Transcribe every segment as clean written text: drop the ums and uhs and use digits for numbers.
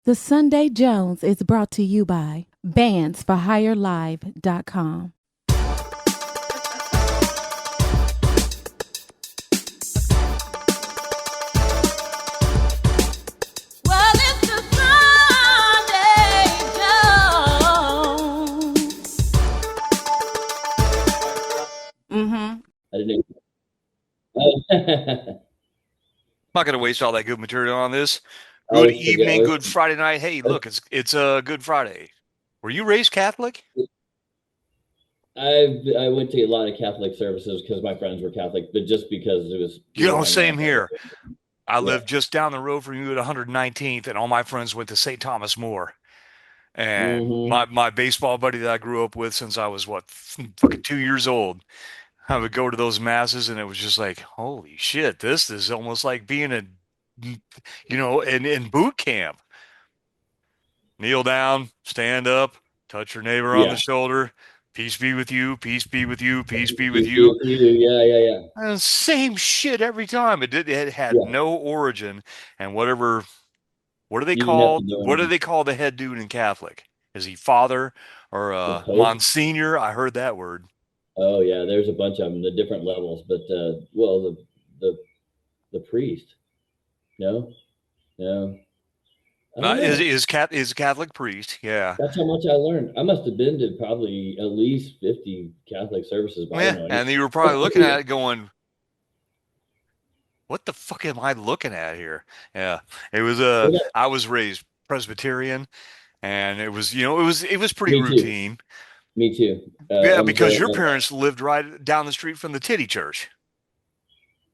The Sunday Jones is brought to you by bandsforhirelive.com. Well, it's the Sunday Jones. I didn't. I'm not going to waste all that good material on this. I Good always forget. evening, good Friday night. Hey, look, it's a Good Friday. Were you raised Catholic? I went to a lot of Catholic services because my friends were Catholic, but just because it was. Same here. I lived just down the road from you at 119th, and all my friends went to St. Thomas More. And my baseball buddy that I grew up with since I was, fucking 2 years old, I would go to those masses, and it was just like, holy shit, this is almost like being in boot camp. Kneel down, stand up, touch your neighbor on the shoulder. Peace be with you. Peace be with you. Peace be with you. Yeah. And same shit every time. It had no origin. And what do they call the head dude in Catholic? Is he father or Monsignor? I heard that word. Oh yeah, there's a bunch of them, the different levels. But the priest. No. Is Catholic priest? Yeah. That's how much I learned. I must have been to probably at least 50 Catholic services. And you were probably looking at it going, what the fuck am I looking at here? Yeah. It was I was raised Presbyterian, and it was pretty routine. Me too. Because your parents lived right down the street from the Titty Church.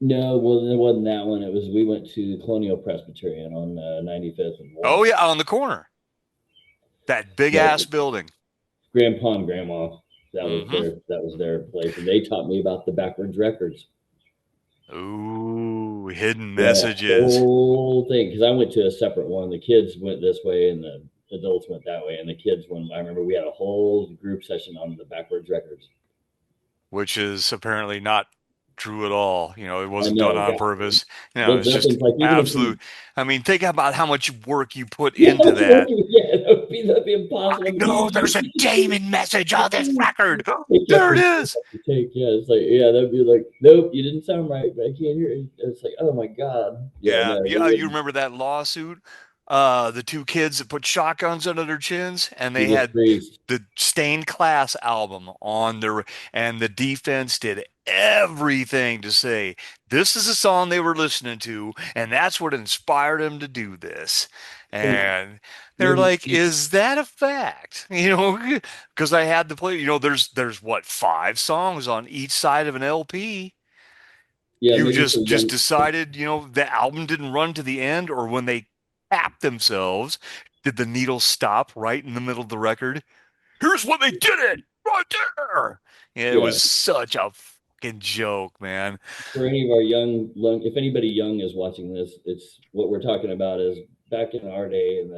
No, well, it wasn't that one. We went to the Colonial Presbyterian on 95th and Wall. Oh yeah, on the corner. That big ass building. Grandpa and Grandma, that was their place, and they taught me about the backwards records. Ooh, hidden messages. The whole thing, because I went to a separate one. The kids went this way, and the adults went that way. And the kids went. I remember we had a whole group session on the backwards records, which is apparently not true at all. It wasn't done on purpose. It's just absolute. Think about how much work you put into that. Yeah, that'd be impossible. No, there's a demon message on this record. There it is. It's like, that'd be like, nope, you didn't sound right. I can't hear it. It's like, oh my God. Yeah. You remember that lawsuit? The two kids that put shotguns under their chins, and they had the Stained Class album on their, and the defense did everything to say this is a song they were listening to, and that's what inspired them to do this. And they're like, is that a fact? Because I had to play, there's what, 5 songs on each side of an LP. Yeah, you just decided, the album didn't run to the end, or when they tapped themselves, did the needle stop right in the middle of the record? Here's when they did it, right there. It was such a fucking joke, man. For any of our if anybody young is watching this, it's what we're talking about is back in our day in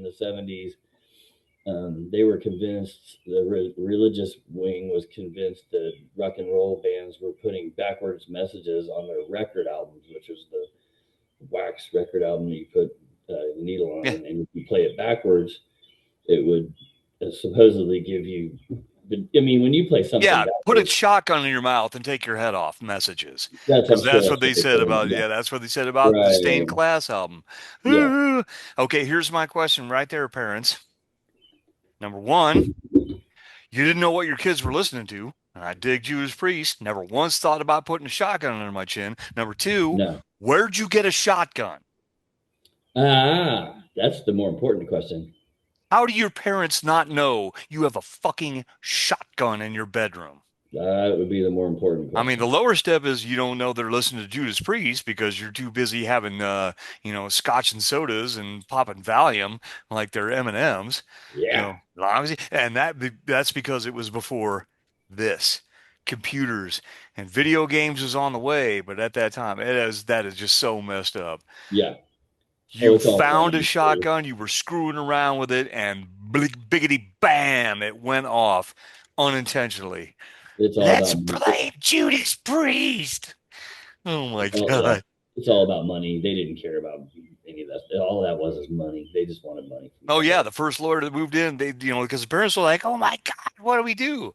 the 70s. They were convinced, the religious wing was convinced that rock and roll bands were putting backwards messages on their record albums, which was the wax record album that you put the needle on, and if you play it backwards, it would supposedly give you. When you play something, put a shotgun in your mouth and take your head off messages. That's what they said about. That's what they said about the Stained Class album. Yeah. Okay, here's my question right there, parents. Number one, you didn't know what your kids were listening to. I dig Judas Priest. Never once thought about putting a shotgun under my chin. Number two, where'd you get a shotgun? That's the more important question. How do your parents not know you have a fucking shotgun in your bedroom? That would be the more important question. The lower step is you don't know they're listening to Judas Priest because you're too busy having, scotch and sodas and popping Valium like they're M&Ms. Yeah. And that's because it was before this. Computers and video games was on the way, but at that time, that is just so messed up. Yeah. You found a shotgun, you were screwing around with it, and biggity bam, it went off unintentionally. Let's blame Judas Priest. Oh my God. It's all about money. They didn't care about any of that. All that was is money. They just wanted money. Oh yeah, the first lawyer that moved in, they because the parents were like, "Oh my God, what do we do?"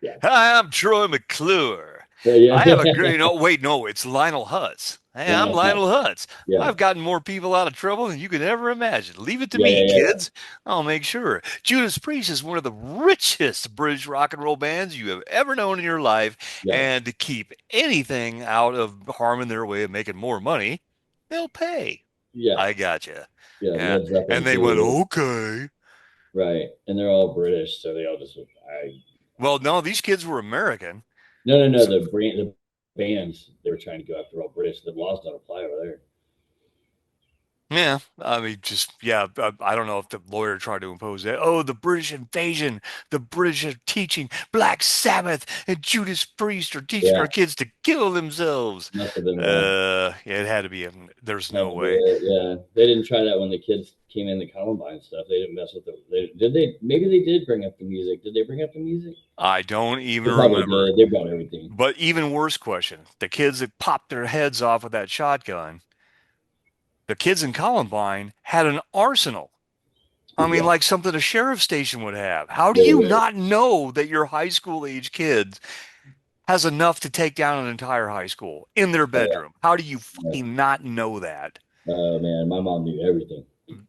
Yeah. Hi, I'm Troy McClure. Yeah. I have a great. No, wait, no, it's Lionel Hutz. Hey, I'm Lionel Hutz. Yeah. I've gotten more people out of trouble than you could ever imagine. Leave it to me, Yeah. kids. I'll make sure. Judas Priest is one of the richest British rock and roll bands you have ever known in your life, Yeah. and to keep anything out of harming their way of making more money, they'll pay. Yeah. I gotcha. Yeah. Yeah. And they went, okay. Right. And they're all British, so they all just Well, no, these kids were American. No. The bands they were trying to go after all British. The laws don't apply over there. Yeah, I mean, I don't know if the lawyer tried to impose that. Oh, the British invasion, the British are teaching Black Sabbath and Judas Priest are teaching our kids to kill themselves. Must have been it had to be. There's no way. Yeah, they didn't try that when the kids came in the Columbine stuff. They didn't mess with it. Did they? Maybe they did bring up the music. Did they bring up the music? I don't even remember. They brought everything. But even worse question: the kids that popped their heads off with that shotgun. The kids in Columbine had an arsenal. I mean, like something a sheriff's station would have. How do you not know that your high school age kid has enough to take down an entire high school in their bedroom? How do you fucking not know that? Oh, man, my mom knew everything.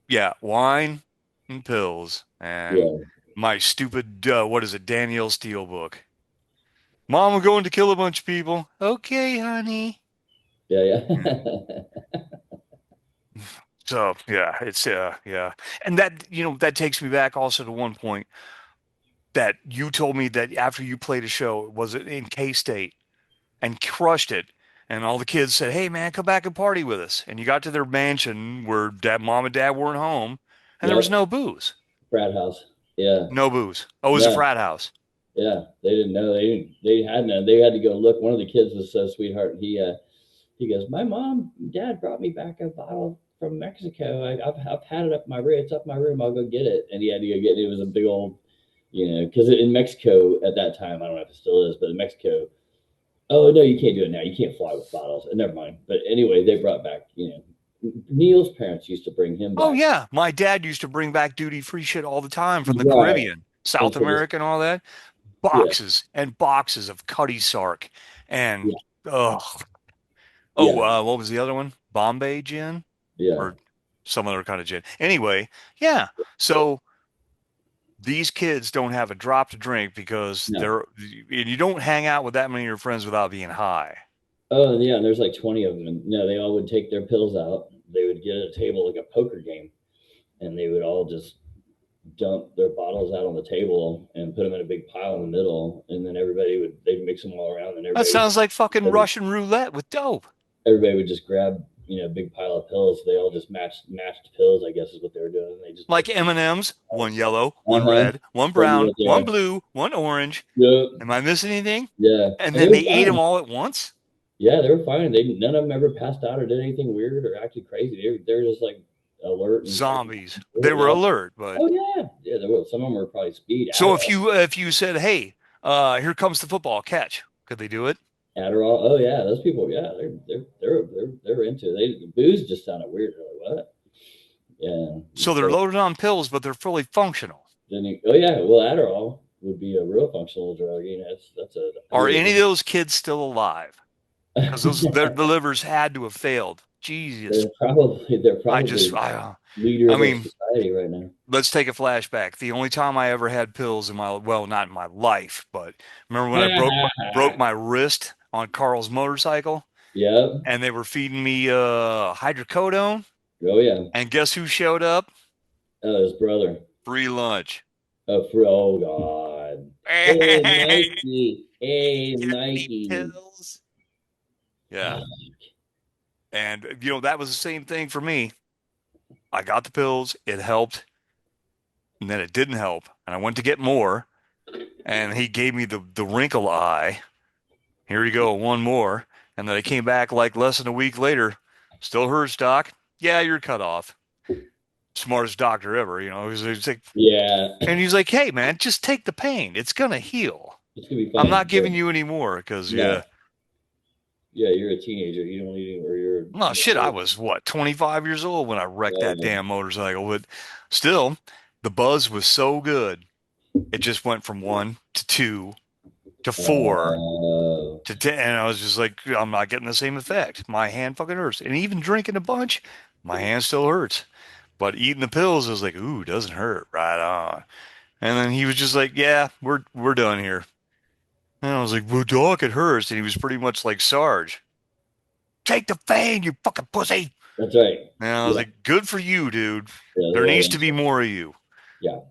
Yeah, wine and pills and my stupid, what is it, Danielle Steele book. Mom, we're going to kill a bunch of people. Okay, honey. Yeah. So yeah, it's yeah, and that that takes me back also to one point that you told me that after you played a show, was it in K-State, and crushed it, and all the kids said, "Hey man, come back and party with us," and you got to their mansion where mom and dad weren't home, and there was no booze. Frat house, yeah. No booze. Oh, it was a frat house. Yeah, they didn't know. They had none. They had to go look. One of the kids was so sweetheart. He goes, "My mom and dad brought me back a bottle from Mexico. I've had it up my room. It's up my room. I'll go get it." And he had to go get it. It was a big old, because in Mexico at that time, I don't know if it still is, but in Mexico, oh no, you can't do it now. You can't fly with bottles. Never mind. But anyway, they brought back, Neil's parents used to bring him back. Oh yeah, my dad used to bring back duty-free shit all the time from the Caribbean, South America, and all that. Boxes and boxes of Cutty Sark and what was the other one? Bombay gin. Yeah. Or some other kind of gin. Anyway, yeah. So these kids don't have a drop to drink because you don't hang out with that many of your friends without being high. Oh yeah, and there's like 20 of them. And no, they all would take their pills out. They would get at a table like a poker game, and they would all just dump their bottles out on the table and put them in a big pile in the middle, and then they'd mix them all around. And that sounds like fucking Russian roulette with dope. Everybody would just grab a big pile of pills. They all just matched pills, I guess is what they were doing. They just like M&Ms, one yellow, one red, one brown, one blue, one orange. Yep. Am I missing anything? Yeah. And then they ate them all at once? Yeah, they were fine. None of them ever passed out or did anything weird or acted crazy. They were just like alert. Zombies. They were alert, but yeah, there were. Some of them were probably speed. So if you said, "Hey, here comes the football, catch," could they do it? Adderall. Oh yeah, those people. Yeah, they're into it. Booze just sounded weird. Like what? Yeah. So they're loaded on pills, but they're fully functional. Oh yeah, well Adderall would be a real functional drug. That's a. Are any of those kids still alive? Because their livers had to have failed. Jesus. They're probably leaders of society right now. Let's take a flashback. The only time I ever had pills in not in my life, but remember when I broke my wrist on Carl's motorcycle? Yeah. And they were feeding me hydrocodone. Oh yeah. And guess who showed up? His brother. Free lunch. Oh God. Hey Mikey. Hey Mikey. Pills. Yeah. And, that was the same thing for me. I got the pills. It helped. And then it didn't help. And I went to get more. And he gave me the wrinkle eye. Here you go, one more. And then I came back like less than a week later. Still hurts, doc. Yeah, you're cut off. Smartest doctor ever, He's like, yeah. And he's like, hey, man, just take the pain. It's going to heal. It's going to be fine. I'm not giving you any more because, Yeah, you're a teenager. You don't need, or you're. Oh shit, I was what, 25 years old when I wrecked that damn motorcycle. But still, the buzz was so good. It just went from 1 to 2 to 4 to 10, and I was just like, I'm not getting the same effect. My hand fucking hurts. And even drinking a bunch, my hand still hurts. But eating the pills, I was like, ooh, doesn't hurt. Right on. And then he was just like, yeah, we're done here. And I was like, well, doc, it hurts. And he was pretty much like Sarge. Take the fang, you fucking pussy. That's right. And I was like, good for you, dude. Yeah, There right needs answer. to be more of you. Yeah,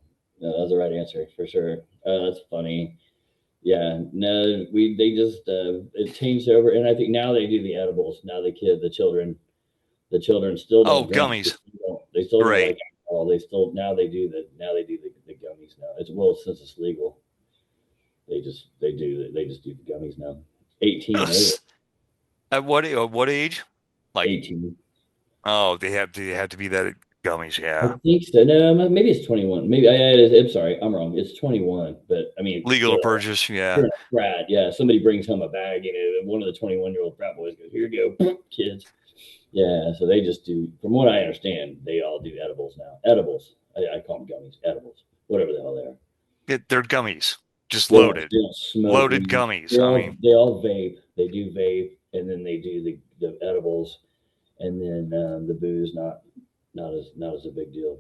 no, that was the right answer for sure. That's funny. Yeah, no, they just it changed over, and I think now they do the edibles. Now the children still Oh, don't drink. gummies. They still don't Right. like alcohol. They still now they do the gummies now. It's well since it's legal. They just do the gummies now. 18 and over. At what age? Like 18. Oh, they have to be that gummies, I yeah. think so. No, maybe it's 21. Maybe I'm sorry, I'm wrong. It's 21. But I mean, Legal to purchase, yeah. you're a frat. Yeah, somebody brings home a bag, and one of the 21-year-old frat boys goes, "Here you go, kids." Yeah, so they just do. From what I understand, they all do edibles now. Edibles. I call them gummies. Edibles. Whatever the hell they are. They're gummies, just They loaded, don't smoke. loaded gummies. I mean, they all vape. They do vape, and then they do the edibles, and then the booze not as a big deal.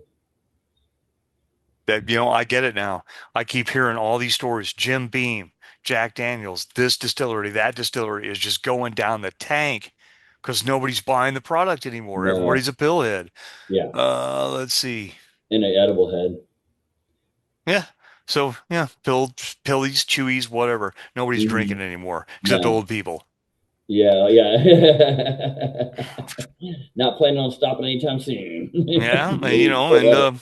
that I get it now. I keep hearing all these stories. Jim Beam, Jack Daniels, this distillery, that distillery is just going down the tank because nobody's buying the product anymore. No. Everybody's a pillhead. Yeah. Let's see. And an edible head. Yeah. So yeah, pillies, chewies, whatever. Nobody's drinking anymore except old people. Yeah. Not planning on stopping anytime soon. Yeah, and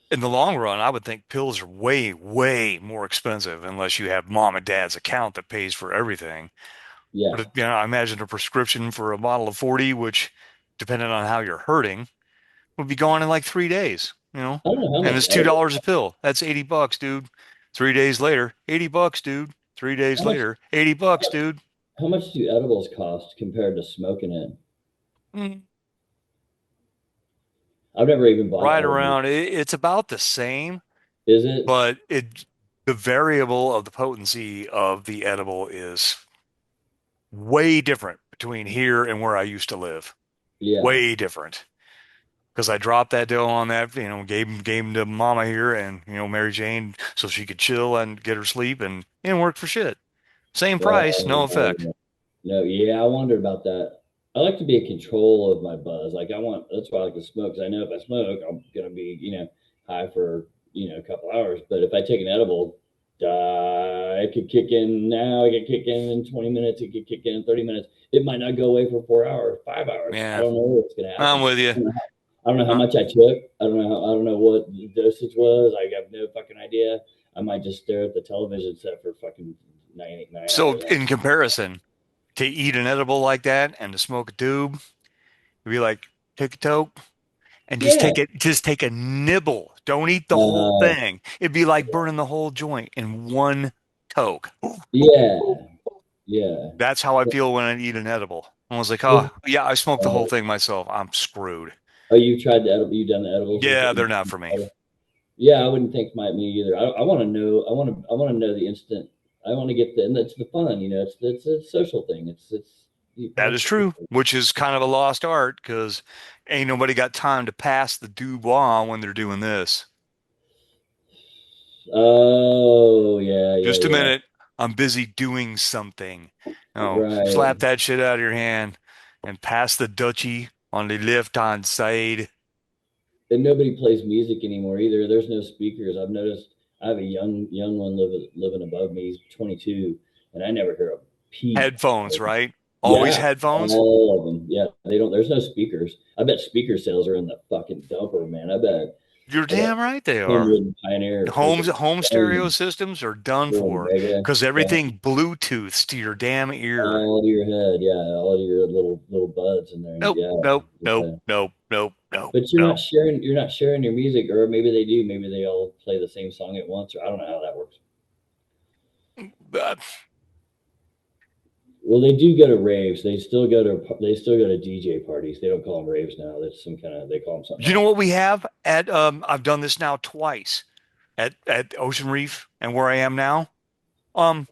in the long run, I would think pills are way, way more expensive unless you have mom and dad's account that pays for everything. Yeah. But I imagine a prescription for a bottle of 40, which, depending on how you're hurting, would be gone in like 3 days. I don't know how And much it's $2 a pill. That's $80, dude. 3 days later, $80, dude. 3 days later, $80, dude. How much do edibles cost compared to smoking it? Mm. I've never even bought Right around. It's about the same. Is it? But the variable of the potency of the edible is way different between here and where I used to live. Yeah. Way different. Because I dropped that dough on that, gave him to mama here and, Mary Jane so she could chill and get her sleep and it worked for shit. Same price, no effect. No, yeah, I wonder about that. I like to be in control of my buzz. That's why I like to smoke, because I know if I smoke, I'm going to be, high for, a couple hours. But if I take an edible, it could kick in now, it could kick in 20 minutes, it could kick in 30 minutes. It might not go away for 4 hours, 5 hours. Yeah. I don't know what's going to happen. I'm with you. I don't know how much I took. I don't know what the dosage was. I have no fucking idea. I might just stare at the television set for fucking 9 So hours. in comparison, to eat an edible like that and to smoke a tube, it'd be like take a toke and just take a nibble. Don't eat the whole thing. It'd be like burning the whole joint in one toke. Yeah. That's how I feel when I eat an edible. I was like, oh yeah, I smoked the whole thing myself. I'm screwed. Oh, you tried the edible? You done the edibles? Yeah, they're not for me. Yeah, I wouldn't think me either. I want to know. I want to know the instant. I want to get and that's the fun. It's a social thing. That is true, which is kind of a lost art because ain't nobody got time to pass the Dubois when they're doing this. Oh, yeah. Just a minute. I'm busy doing something. Right. Slap that shit out of your hand and pass the Dutchie on the left-hand side. And nobody plays music anymore either. There's no speakers. I've noticed. I have a young one living above me. He's 22, and I never hear a peep. Headphones, right? Always headphones? All of them. Yeah, they don't. There's no speakers. I bet speaker sales are in the fucking dumper, man. I bet. You're damn right they are. Pioneer. Home stereo systems are done for because everything Bluetooths to your damn ear. All to your head, yeah. All to your little buds in there. Nope. But you're not sharing. You're not sharing your music, or maybe they do. Maybe they all play the same song at once, or I don't know how that works. Well, they do go to raves. They still go to DJ parties. They don't call them raves now. That's some kind of, they call them something You know else. what we have at I've done this now twice at Ocean Reef and where I am now.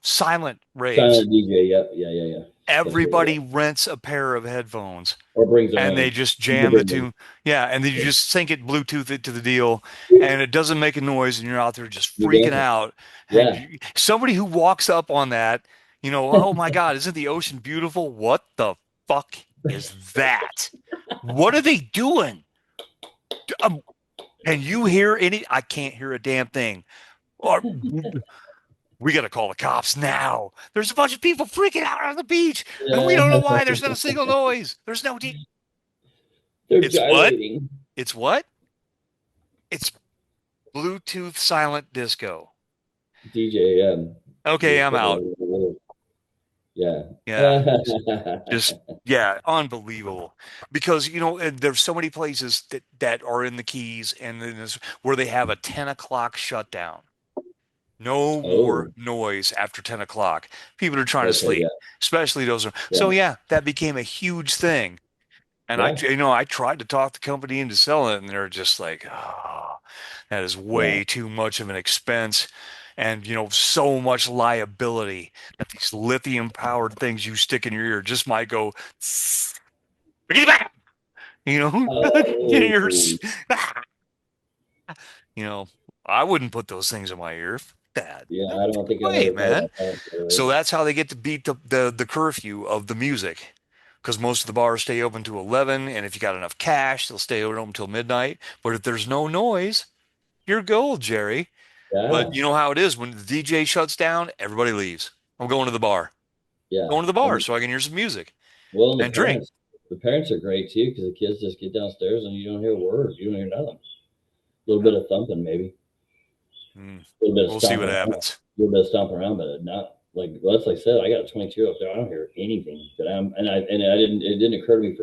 Silent raves. Silent DJ. Yep. Yeah. Everybody rents a pair of headphones Or brings their and they own. just People jam the bring them. tune. Yeah, and then you just sync it, Bluetooth it to the deal, and it doesn't make a noise, and you're out there just You're freaking dancing. out. And Yeah. somebody who walks up on that, oh my God, isn't the ocean beautiful? What the fuck is that? What are they doing? Can you hear any? I can't hear a damn thing. Or we got to call the cops now. There's a bunch of people freaking out on the beach, and we don't know why. There's not a single noise. There's no. They're It's what? gyrating. It's what? It's Bluetooth silent disco. DJ. Okay, I'm out. Yeah. Yeah, yeah, unbelievable. Because and there's so many places that are in the Keys and then where they have a 10 o'clock shutdown. No more noise after 10 o'clock. People are trying to sleep, especially those. So yeah, that became a huge thing. And I tried to talk the company into selling it, and they're just like, oh, that is way too much of an expense. And, so much liability that these lithium powered things you stick in your ear just might go, get it back, get in your, I wouldn't put those things in my ear. That. Yeah, I don't think Wait, man. So that's how they get to beat the curfew of the music. Because most of the bars stay open to 11, and if you got enough cash, they'll stay open until midnight. But if there's no noise, you're gold, Jerry. Yeah. But you know how it is. When the DJ shuts down, everybody leaves. I'm going to the bar. Yeah. Going to the bar so I can hear some music. Well, and drink. The parents are great, too, because the kids just get downstairs and you don't hear words. You don't hear nothing. A little bit of thumping, maybe. A little bit of we'll see what happens. A little bit of stomping around, but not like I said. I got a 22 up there. I don't hear anything. But it didn't occur to me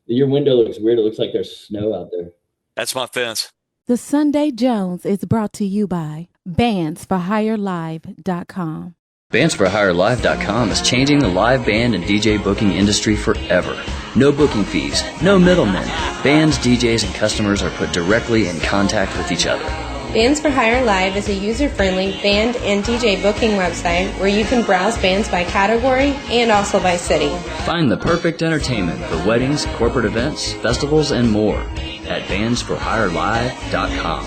your window looks weird. It looks like there's snow out there. That's my fence. The Sunday Jones is brought to you by bandsforhirelive.com. Bandsforhirelive.com is changing the live band and DJ booking industry forever. No booking fees, no middlemen. Bands, DJs, and customers are put directly in contact with each other. Bands for Hire Live is a user-friendly band and DJ booking website where you can browse bands by category and also by city. Find the perfect entertainment for weddings, corporate events, festivals, and more at bandsforhirelive.com.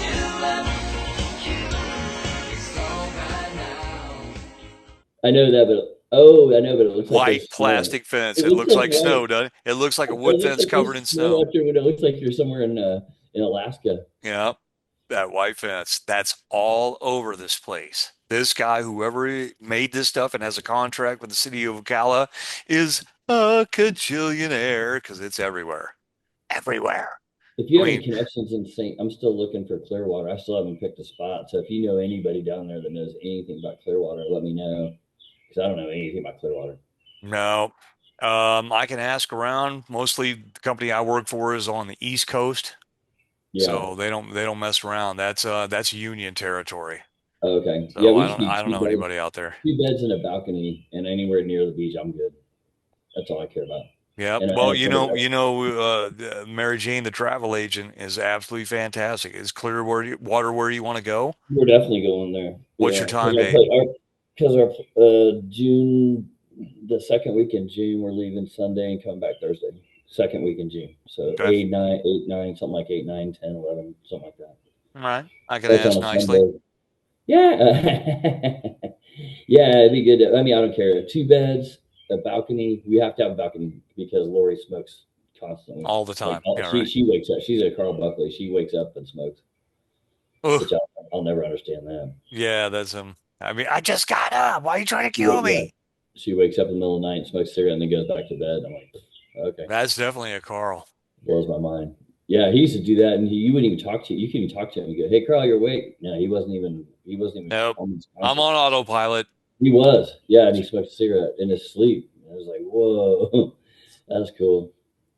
I know that, but it looks like white plastic fence. It looks like snow, doesn't it? It looks like a wood fence covered in snow. It looks like you're somewhere in Alaska. Yeah, that white fence. That's all over this place. This guy, whoever made this stuff and has a contract with the city of Ocala, is a cajillionaire because it's everywhere. Everywhere. If you have any connections in I'm still looking for Clearwater. I still haven't picked a spot. So if you know anybody down there that knows anything about Clearwater, let me know. Because I don't know anything about Clearwater. No. I can ask around. Mostly the company I work for is on the East Coast. Yeah. So they don't mess around. That's Union territory. Okay. So yeah, I don't know anybody out there. 2 beds in a balcony and anywhere near the beach, I'm good. That's all I care about. Yeah. Well, Mary Jane, the travel agent, is absolutely fantastic. Is Clearwater where you want to go? We're definitely going there. What's your time date? Because our June, the second week in June, we're leaving Sunday and coming back Thursday. Second week in June. So okay. 8, 9, something like 8, 9, 10, 11, something like that. All right. I can ask nicely. Sunday. Yeah. Yeah, it'd be good. I don't care. 2 beds, a balcony. We have to have a balcony because Lori smokes constantly. All the time. She wakes up. She's a Carl Buckley. She wakes up and smokes. Which I'll never understand that. Yeah, that's I just got up. Why are you trying to kill me? She wakes up in the middle of the night, smokes a cigarette, and then goes back to bed. I'm like, okay. That's definitely a Carl. Blows my mind. Yeah, he used to do that, and you wouldn't even talk to you. You couldn't even talk to him. You go, "Hey, Carl, you're awake." No, he wasn't even. Nope. I'm on autopilot. He was. Yeah, and he smoked a cigarette in his sleep. I was like, whoa, that's cool.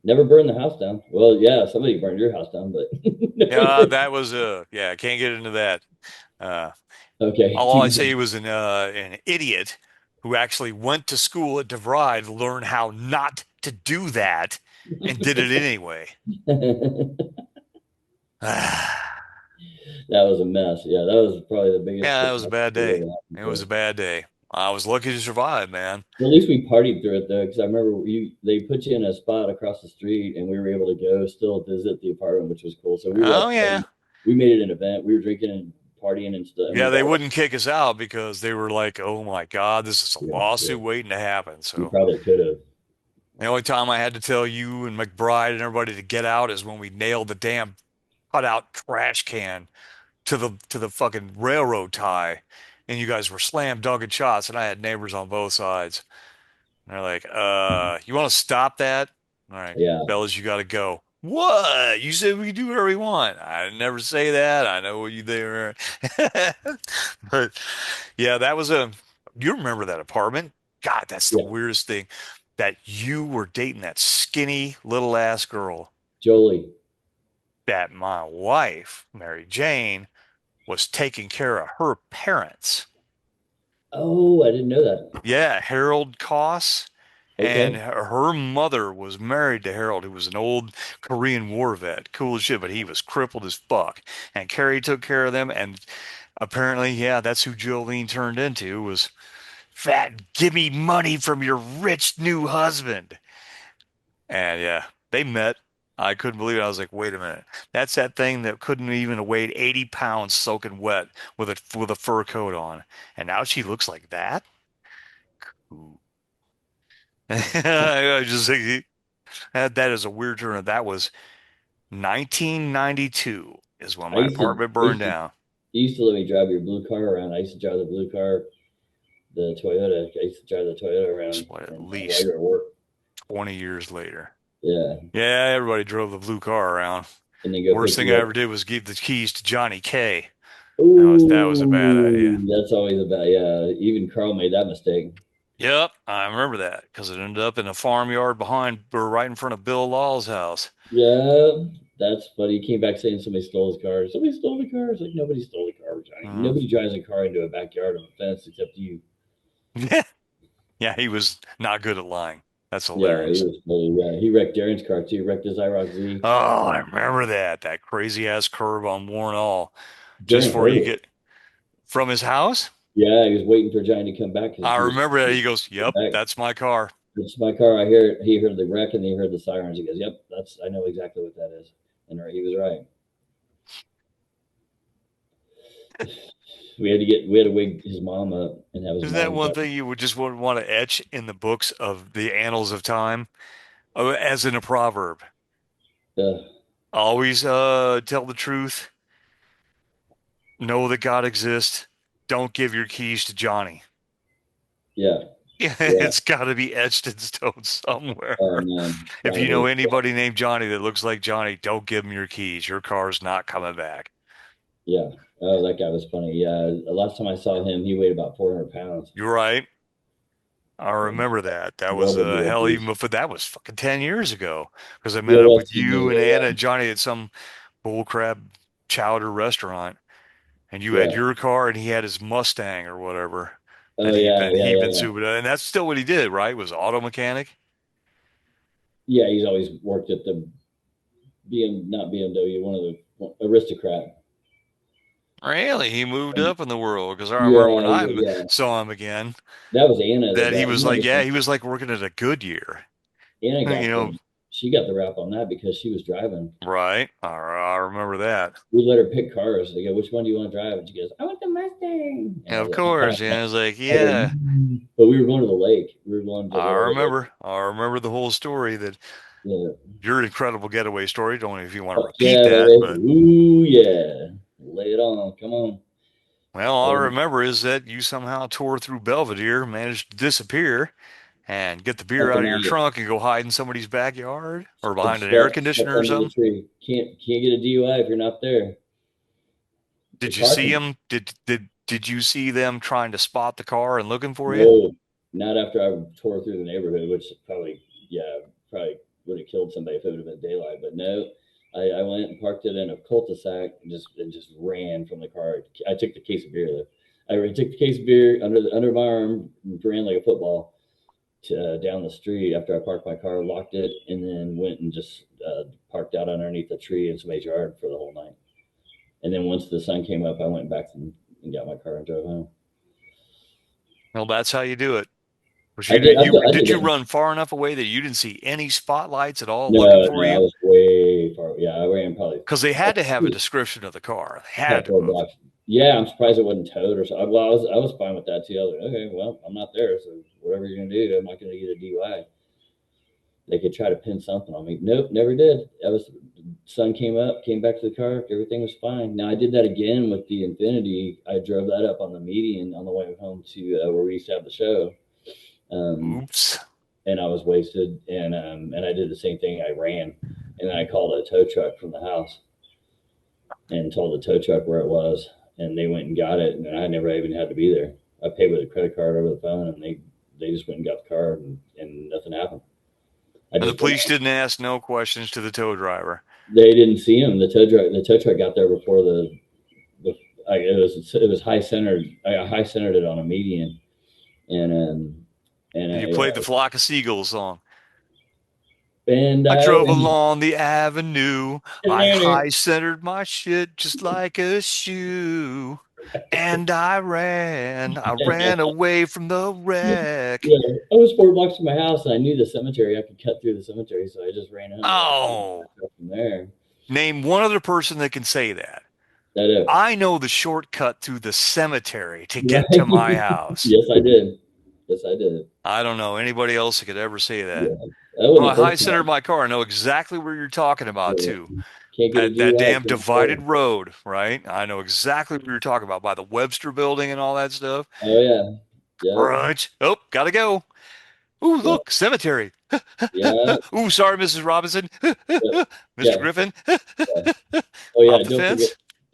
Never burned the house down. Well, yeah, somebody burned your house down, but yeah, that was I can't get into that. Okay. All I say he was an idiot who actually went to school at DeVry to learn how not to do that and did it anyway. That was a mess. Yeah, that was probably the biggest. Yeah, it was a bad day. It was Well, a bad day. I was lucky to survive, man. at least we partied through it though, because I remember they put you in a spot across the street, and we were able to go still visit the apartment, which was cool. So we Oh yeah. we made it an event. We were drinking and partying and stuff. Yeah, they wouldn't kick us out because they were like, "Oh my God, this is a Yeah. lawsuit waiting to happen." We So probably could have. the only time I had to tell you and McBride and everybody to get out is when we nailed the damn cutout trash can to the fucking railroad tie, and you guys were slam dunking shots, and I had neighbors on both sides. And they're like, you want to stop that? All right, Yeah. fellas, you got to go. What? You said we can do whatever we want. I never say that. I know what you there. But yeah, that was you remember that apartment? God, that's the Yeah. weirdest thing that you were dating that skinny little ass girl Jolie. that my wife, Mary Jane, was taking care of her parents. Oh, I didn't know that. Yeah, Harold Koss. And Okay. her mother was married to Harold, who was an old Korean War vet. Cool as shit, but he was crippled as fuck. And Carrie took care of them. And apparently, yeah, that's who Jolene turned into, was fat, give me money from your rich new husband. And yeah, they met. I couldn't believe it. I was like, wait a minute. That's that thing that couldn't even have weighed 80 pounds soaking wet with a fur coat on. And now she looks like that? Ooh. I just think that is a weird turn. That was 1992 is when my apartment burned down. You used to let me drive your blue car around. I used to drive the blue car, the Toyota. I used to drive the Toyota around. What, at while least you were at work. 20 years later. Yeah. Yeah, everybody drove the blue car around. And then go Worst pick thing you I up. ever did was give the keys to Johnny K. Ooh, That was a bad idea. That's always a bad. Yeah, even Carl made that mistake. Yep, I remember that because it ended up in a farmyard behind or right in front of Bill Law's house. Yeah, that's funny. He came back saying somebody stole his car. Somebody stole the car. It's like nobody stole the car, Johnny. Nobody drives a car into a backyard of a fence except you. Yeah, he was not good at lying. That's hilarious. Yeah, he was funny. Yeah, he wrecked Darren's car too. He wrecked his IROC Z. Oh, I remember that crazy ass curve on Warrenall, just Darren before heard you it. get from his house. Yeah, he was waiting for Johnny to come back. I remember that. He goes, "Yep, that's my car." It's my car. I hear it. He heard the wreck and he heard the sirens. He goes, "Yep, I know exactly what that is." And he was right. We had to wake his mom up and have his. Isn't that one thing you would just want to etch in the books of the annals of time, as in a proverb? Always tell the truth. Know that God exists. Don't give your keys to Johnny. Yeah. It's got to be etched in stone somewhere. Oh, man. If you know anybody named Johnny that looks like Johnny, don't give him your keys. Your car's not coming back. Yeah. Oh, that guy was funny. Yeah. The last time I saw him, he weighed about 400 pounds. You're right. I remember that. That was hell, even before that was fucking 10 years ago. Because I met up with you and Anna and Johnny at some bullcrap chowder restaurant. And you had your car and he had his Mustang or whatever. Oh, He'd been super, and that's still what he did, right? Was auto mechanic. Yeah, he's always worked at the not BMW, one of the Aristocrat. Really, he moved up in the world because I remember when I saw him again. That was Anna. That he was like, he was like working at a Goodyear. Anna got she got the rap on that because she was driving. Right, I remember that. We let her pick cars. They go, "Which one do you want to drive?" And she goes, "I want the Mustang." And of course, yeah. I was like, yeah. But we were going to the lake. We were going to. I remember the whole story. That your incredible getaway story. Don't know if you want to repeat that. But ooh, yeah. Lay it on. Come on. Well, all I remember is that you somehow tore through Belvedere, managed to disappear, and get the beer out of your trunk and go hide in somebody's backyard or behind an air conditioner or something. Can't get a DUI if you're not there. Did you see them? Did you see them trying to spot the car and looking for you? No, not after I tore through the neighborhood, which probably would have killed somebody if it would have been daylight. But no. I went and parked it in a cul-de-sac and just ran from the car. I took the case of beer. I took the case of beer under my arm, ran like a football down the street after I parked my car, locked it, and then went and just parked out underneath a tree in somebody's yard for the whole night. And then once the sun came up, I went back and got my car and drove home. Well, that's how you do it. Did you run far enough away that you didn't see any spotlights at all No, looking for you? I was way far. Yeah, I ran probably because they had to have a description of the car. They had to. Yeah, I'm surprised it wasn't towed or something. Well, I was fine with that too. I was like, okay, well, I'm not there, so whatever you're gonna do, I'm not gonna get a DUI. They could try to pin something on me. Nope, never did. Sun came up, came back to the car, everything was fine. Now I did that again with the Infinity. I drove that up on the median on the way home to where we used to have the show. Oops. And I was wasted, and I did the same thing. I ran, and then I called a tow truck from the house and told the tow truck where it was, and they went and got it, and I never even had to be there. I paid with a credit card over the phone, and they just went and got the car, and nothing happened. And the police didn't ask no questions to the tow driver. They didn't see him. The tow truck got there before it was high centered. I high centered it on a median, and you played the Flock of Seagulls song. And I drove along the avenue. I high centered my shit just like a shoe. And I ran away from the wreck. Yeah, I was 4 blocks from my house, and I knew the cemetery. I could cut through the cemetery, so I just ran out. From there. Name one other person that can say that. I know the shortcut through the cemetery to get to my house. Yes, I did. I don't know anybody else that could ever say that. Yeah. I high centered my car. I know exactly where you're talking about too. That damn divided road, right? I know exactly what you're talking about by the Webster building and all that stuff. Oh yeah. Right. Oh, gotta go. Ooh, look, cemetery. Yeah. Ooh, sorry, Mrs. Robinson. Mr. Griffin. Oh yeah.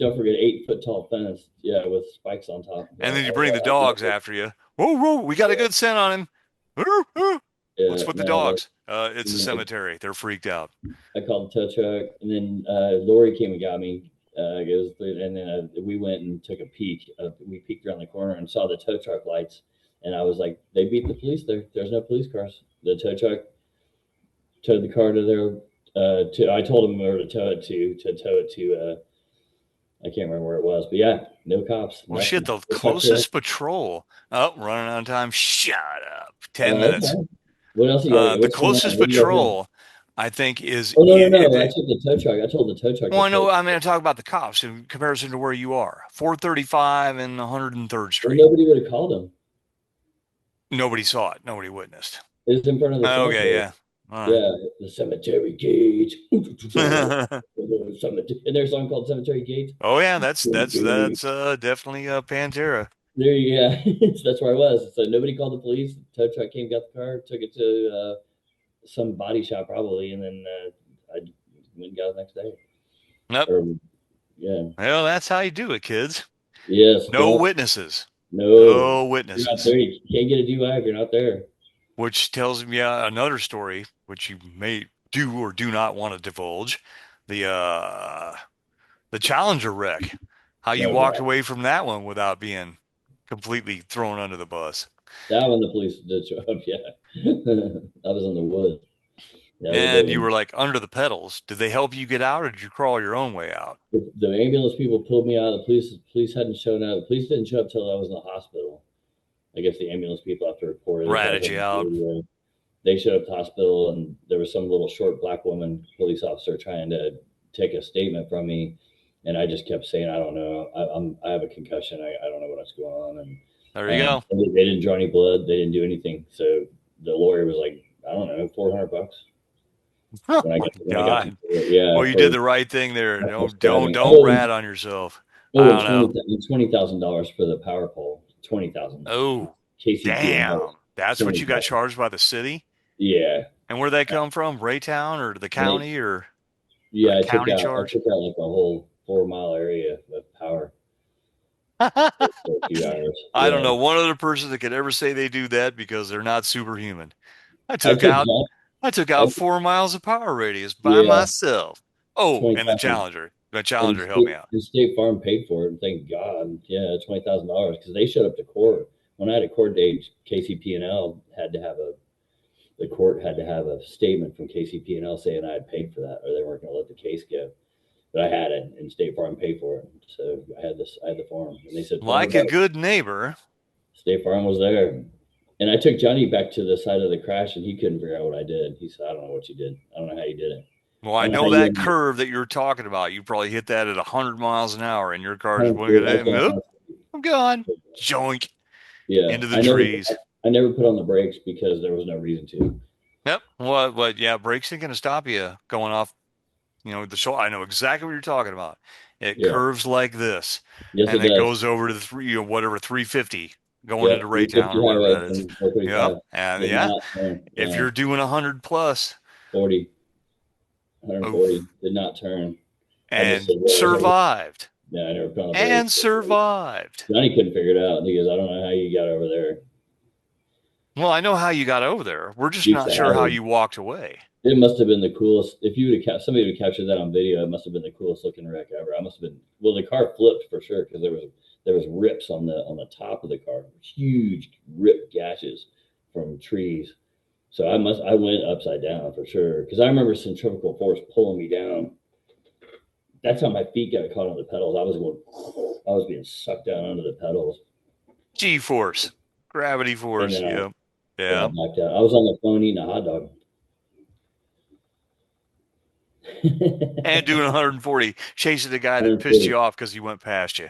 Don't forget 8-foot tall fence. Yeah, with spikes on top. And then you bring the dogs after you. Whoa, we got a good scent on him. What's with the dogs? It's a cemetery. They're freaked out. I called the tow truck, and then Lori came and got me. And then we went and took a peek. We peeked around the corner and saw the tow truck lights. And I was like, they beat the police there. There's no police cars. The tow truck towed the car to their. I told them where to tow it to. I can't remember where it was, but yeah, no cops. Well, shit, the closest patrol. Oh, running out of time. Shut up. 10 minutes. Okay. What else you got? The closest patrol, I think, is. Oh, no. I took the tow truck. I told the tow truck. Well, I know. I'm going to talk about the cops in comparison to where you are. 435 and 103rd Street. Well, nobody would have called them. Nobody saw it. Nobody witnessed. It was in front of the cemetery. Okay, yeah. Right. Yeah, the cemetery gate. And there's a song called Cemetery Gate. Oh yeah, that's definitely Pantera. There you go. That's where I was. So nobody called the police. The tow truck came, got the car, took it to some body shop probably, and then I went and got it the next day. Nope. Yeah. Well, that's how you do it, kids. Yes. No witnesses. No witnesses. You're not there. You can't get a DUI if you're not there. Which tells me another story, which you may do or do not want to divulge. The Challenger wreck. How you walked away from that one without being completely thrown under the bus. That one the police did show up, yeah. I was in the woods. Yeah, and you were like under the pedals. Did they help you get out, or did you crawl your own way out? The ambulance people pulled me out. The police hadn't shown up. The police didn't show up till I was in the hospital. I guess the ambulance people have to report it. Ratted you out. They showed up at the hospital, and there was some little short black woman police officer trying to take a statement from me, and I just kept saying, I don't know. I have a concussion. I don't know what's going on. And there you go. They didn't draw any blood. They didn't do anything. So the lawyer was like, I don't know, $400. Oh my God. Yeah. Well, you did the right thing there. Don't rat on yourself. $20,000 for the power pole. 20,000. Oh, KCMB. Damn. That's what you got charged by the city? Yeah. And where'd that come from? Raytown or the county or? Yeah, I took county out charge? like a whole 4-mile area of power. I don't know one other person that could ever say they do that because they're not superhuman. I took out 4 miles of power radius by myself. Oh, and the Challenger. The Challenger helped me out. The State Farm paid for it, and thank God. Yeah, $20,000 because they showed up to court. When I had a court date, KCP&L had to have the court had to have a statement from KCP&L saying I had paid for that, or they weren't going to let the case go. But I had it, and State Farm paid for it, so I had the form, and they said, like a good neighbor, State Farm was there. And I took Johnny back to the side of the crash, and he couldn't figure out what I did. He said, I don't know what you did. I don't know how you did it. Well, I know that curve that you're talking about. You probably hit that at 100 miles an hour, and your car's I'm gone. Joink. Yeah. Into the trees. I never put on the brakes because there was no reason to. Yep. Well, but yeah, brakes ain't going to stop you going off, the shoulder. I know exactly what you're talking about. It curves like this. Yes, and it goes over to the 350. Going into Raytown or whatever that is. Yep. And if you're doing 100 plus 140 did not turn. And survived. Yeah, I never put on the and brakes. survived. Johnny couldn't figure it out. He goes, I don't know how you got over there. Well, I know how you got over there. We're just not sure how you walked away. It must have been the coolest. If you would have somebody would have captured that on video, it must have been the coolest looking wreck ever. I must have been. Well, the car flipped for sure because there was rips on the top of the car, huge rip gashes from trees. So I went upside down for sure because I remember centrifugal force pulling me down. That's how my feet got caught on the pedals. I was being sucked down under the pedals. G-force, gravity force. Yep. Yeah. I was on the phone eating a hot dog. And doing 140, chasing the guy that pissed you off because he went past you.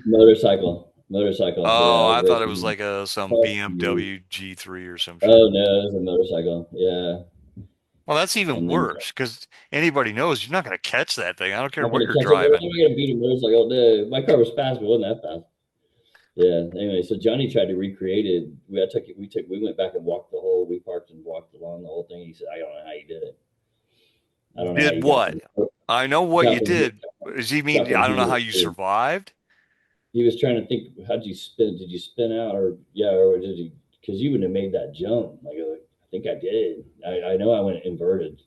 Motorcycle. Oh, I thought it was like some BMW G3 or something. Oh no, it was a motorcycle. Yeah. Well, that's even worse because anybody knows you're not going to catch that thing. I don't care what you're I'm driving. not going to beat a motorcycle. No, my car was fast, but it wasn't that fast. Yeah. Anyway, so Johnny tried to recreate it. We went back and walked we parked and walked along the whole thing. He said, I don't know how you did it. I don't know. Did what? I know what you did. Does he mean I don't know how you survived? He was trying to think, how'd you spin? Did you spin out or did you? Because you wouldn't have made that jump. Like, I think I did. I know I went inverted.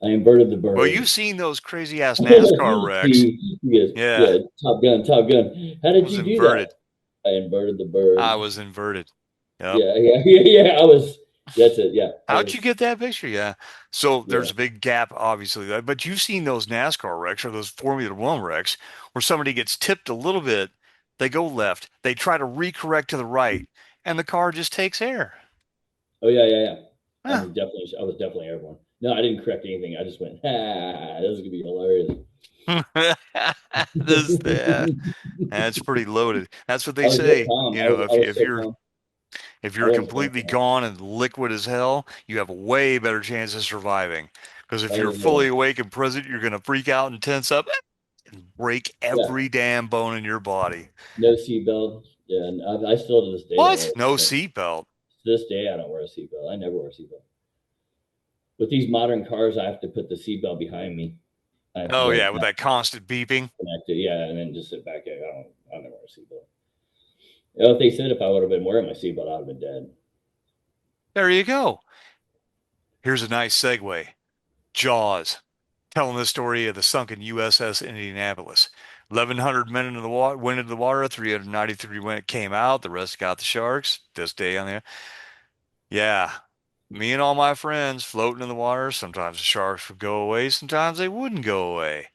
I inverted the bird. Well, you've seen those crazy ass NASCAR wrecks. Yeah. Top Gun. How did you do that? I inverted the bird. I was inverted. Yep. Yeah. I was. That's it. Yeah. How'd you get that picture? Yeah. So there's a big gap, obviously, but you've seen those NASCAR wrecks or those Formula One wrecks where somebody gets tipped a little bit, they go left, they try to recorrect to the right, and the car just takes air. Oh yeah. Huh. I was definitely airborne. No, I didn't correct anything. I just went, this is gonna be hilarious. That's pretty loaded. That's what they say. If you're completely gone and liquid as hell, you have a way better chance of surviving. Because if you're fully awake and present, you're going to freak out and tense up and break every damn bone in your body. No seatbelt. Yeah, and I still to this day. What? No seatbelt? To this day, I don't wear a seatbelt. I never wear a seatbelt. With these modern cars, I have to put the seatbelt behind me. Oh, yeah, with that constant beeping. Connected, yeah, and then just sit back. I don't wear a seatbelt. If they said if I would have been wearing my seatbelt, I would have been dead. There you go. Here's a nice segue. Jaws, telling the story of the sunken USS Indianapolis. 1,100 men into the water, went into the water. 393 came out. The rest got the sharks. This day on there. Yeah, me and all my friends floating in the water. Sometimes the sharks would go away. Sometimes they wouldn't go away.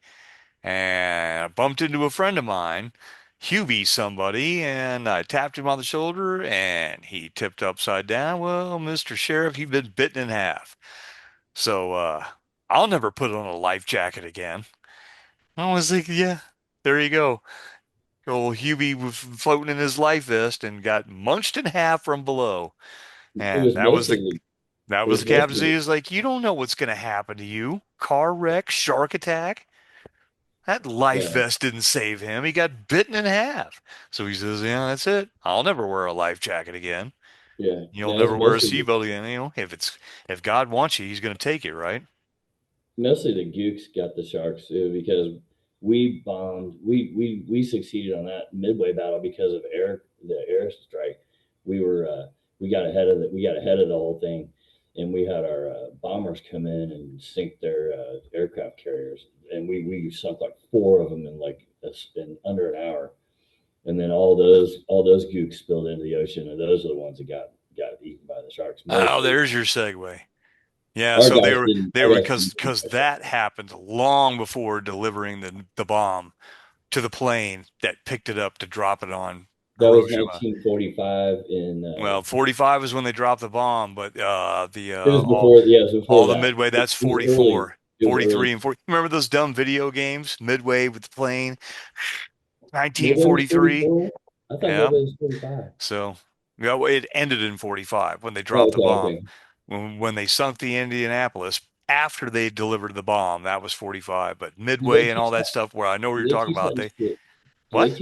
And I bumped into a friend of mine. Hubie somebody, and I tapped him on the shoulder, and he tipped upside down. Well, Mr. Sheriff, you've been bitten in half. So I'll never put on a life jacket again. I was like, yeah, there you go. Old Hubie was floating in his life vest and got munched in half from below. And that was the captain. He was like, you don't know what's going to happen to you. Car wreck, shark attack. That life vest didn't save him. He got bitten in half. So he says, yeah, that's it. I'll never wear a life jacket again. Yeah. You'll never wear a seatbelt again. If God wants you, he's going to take you, right? Mostly the Gooks got the sharks too, because we bombed. We succeeded on that Midway battle because of the air strike. We got ahead of the whole thing. and we had our bombers come in and sink their aircraft carriers, and we sunk like 4 of them in under an hour, and then all those gooks spilled into the ocean, and those are the ones that got eaten by the sharks. Oh, there's your segue. Yeah, so they were because that happened long before delivering the bomb to the plane that picked it up to drop it on. That was 1945 well, 45 is when they dropped the bomb, but it was before. It was before all that. the Midway. That's 44, 43, and 40. Remember those dumb video games? Midway with the plane, 1943. I thought it was 45. So, it ended in 45 when they dropped the bomb. Okay. When they sunk the Indianapolis after they delivered the bomb, that was 45. But Midway and all that stuff, where I know what you're talking about, what? Do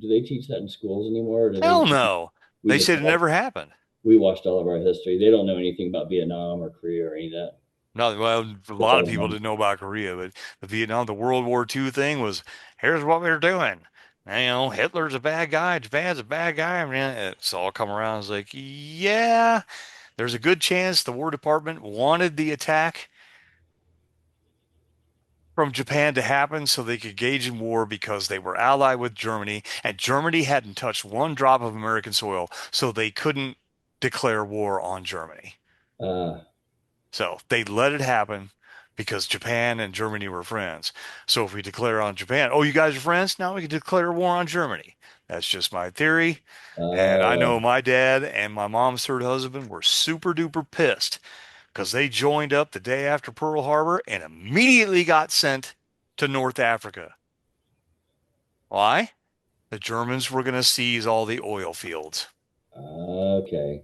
they teach that in schools anymore? Hell no. They said it never happened. We watched all of our history. They don't know anything about Vietnam or Korea or any of that. No, well, a lot of people didn't know about Korea, but the World War II thing was, here's what we were doing. Hitler's a bad guy. Japan's a bad guy. I mean, it's all come around. It's like, yeah, there's a good chance the War Department wanted the attack from Japan to happen so they could engage in war because they were allied with Germany, and Germany hadn't touched one drop of American soil, so they couldn't declare war on Germany. So they let it happen because Japan and Germany were friends. So if we declare on Japan, oh, you guys are friends? Now we can declare war on Germany. That's just my theory. And I know my dad and my mom's third husband were super duper pissed because they joined up the day after Pearl Harbor and immediately got sent to North Africa. Why? The Germans were going to seize all the oil fields. Okay.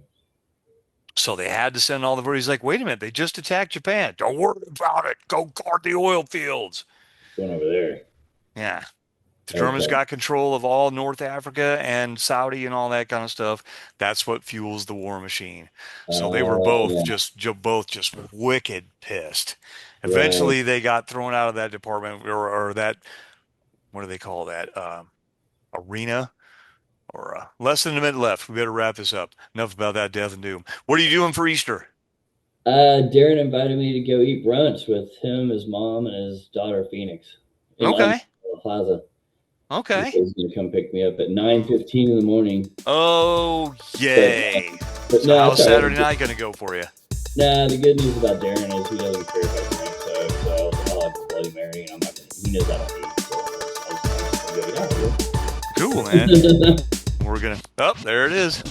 So they had to send all the... He's like, wait a minute, they just attacked Japan. Don't worry about it. Go guard the oil fields. Going over there. Yeah. The Germans got control of all North Africa and Saudi and all that kind of stuff. That's what fuels the war machine. So they were both just wicked pissed. Eventually, they got thrown out of that department or that, what do they call that? Arena, or less than a minute left. We better wrap this up. Enough about that death and doom. What are you doing for Easter? Darren invited me to go eat brunch with him, his mom, and his daughter Phoenix. Okay. Plaza. Okay. He's going to come pick me up at 9:15 in the morning. Oh, yay. But so how's Saturday night going to go for you? Nah, the good news about Darren is he doesn't care if I drink, so I'll have a Bloody Mary, and I'm not going to, he knows I don't eat, so I'll just go, yeah. Cool, man. We're going to, there it is.